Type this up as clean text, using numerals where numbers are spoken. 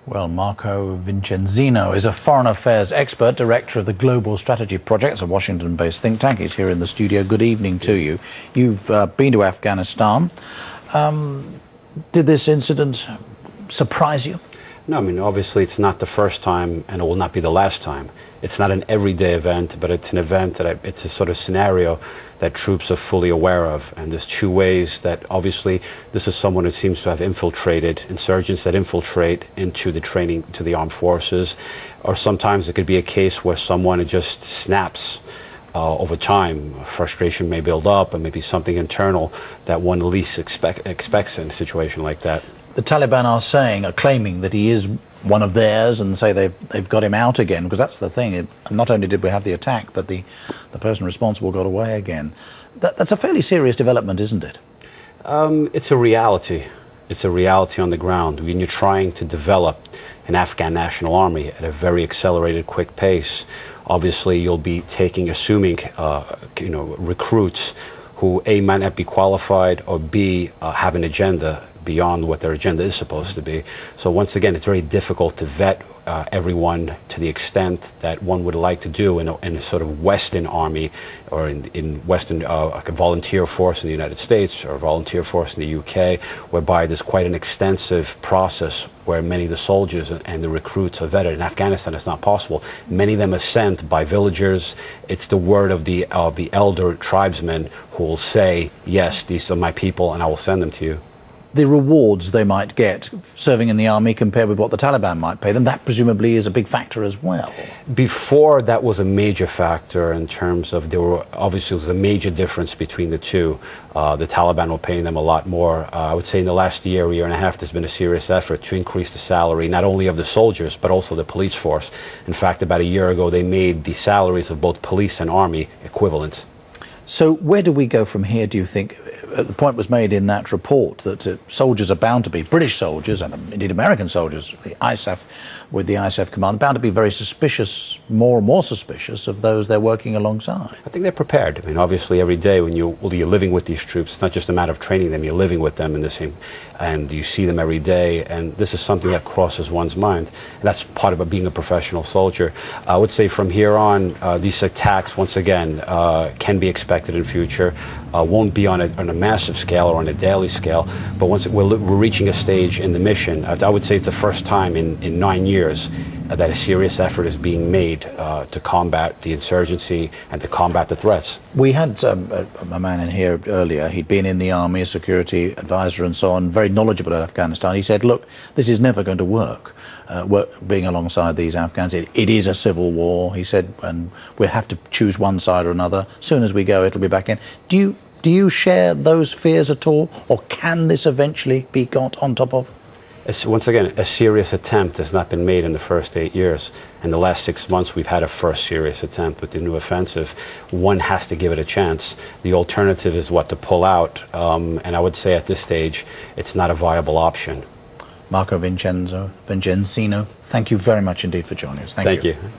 Well, Marco Vincenzino is a foreign affairs expert, director of the Global Strategy Project. It's a Washington-based think tank. He's here in the studio. Good evening to you. You've been to Afghanistan. Did this incident surprise you? No, I mean, obviously it's not the first time and it will not be the last time. It's not an everyday event, but it's an event that it's a sort of scenario that troops are fully aware of. And there's two ways that obviously this is someone who seems to have infiltrated, insurgents that infiltrate into the training to the armed forces. Or sometimes it could be a case where someone just snaps over time. Frustration may build up and maybe something internal that one least expects in a situation like that. The Taliban are claiming that he is one of theirs and say they've got him out again, because that's the thing. Not only did we have the attack, but the person responsible got away again. That's a fairly serious development, isn't it? It's a reality. It's a reality on the ground. When you're trying to develop an Afghan national army at a very accelerated, quick pace, obviously you'll be assuming recruits who A, might not be qualified, or B, have an agenda beyond what their agenda is supposed to be. So once again, it's very difficult to vet everyone to the extent that one would like to do in a sort of Western army, or in Western like a volunteer force in the United States or a volunteer force in the UK, whereby there's quite an extensive process where many of the soldiers and the recruits are vetted. In Afghanistan, it's not possible. Many of them are sent by villagers. It's the word of the elder tribesmen who will say, yes, these are my people and I will send them to you. The rewards they might get serving in the army compared with what the Taliban might pay them, that presumably is a big factor as well. Before, that was a major factor in terms of obviously was a major difference between the two. The Taliban were paying them a lot more. I would say in the last year and a half, there's been a serious effort to increase the salary, not only of the soldiers, but also the police force. In fact, about a year ago, they made the salaries of both police and army equivalent. So where do we go from here, do you think? The point was made in that report that soldiers are bound to be, British soldiers and indeed American soldiers, the ISAF command, bound to be very suspicious, more and more suspicious of those they're working alongside. I think they're prepared. I mean, obviously every day when you're living with these troops, it's not just a matter of training them, you're living with them in the same, and you see them every day, and this is something that crosses one's mind. And that's part of being a professional soldier. I would say from here on, these attacks, once again, can be expected in future. Won't be on a massive scale or on a daily scale, but once we're reaching a stage in the mission, I would say it's the first time in 9 years that a serious effort is being made to combat the insurgency and to combat the threats. We had a man in here earlier. He'd been in the army, a security advisor and so on, very knowledgeable at Afghanistan. He said, look, this is never going to work being alongside these Afghans. It is a civil war, he said, and we'll have to choose one side or another. As soon as we go, it'll be back in. Do you share those fears at all, or can this eventually be got on top of? Once again, a serious attempt has not been made in the first 8 years. In the last 6 months, we've had a first serious attempt with the new offensive. One has to give it a chance. The alternative is to pull out, and I would say at this stage, it's not a viable option. Marco Vincenzino, thank you very much indeed for joining us. Thank you. Thank you.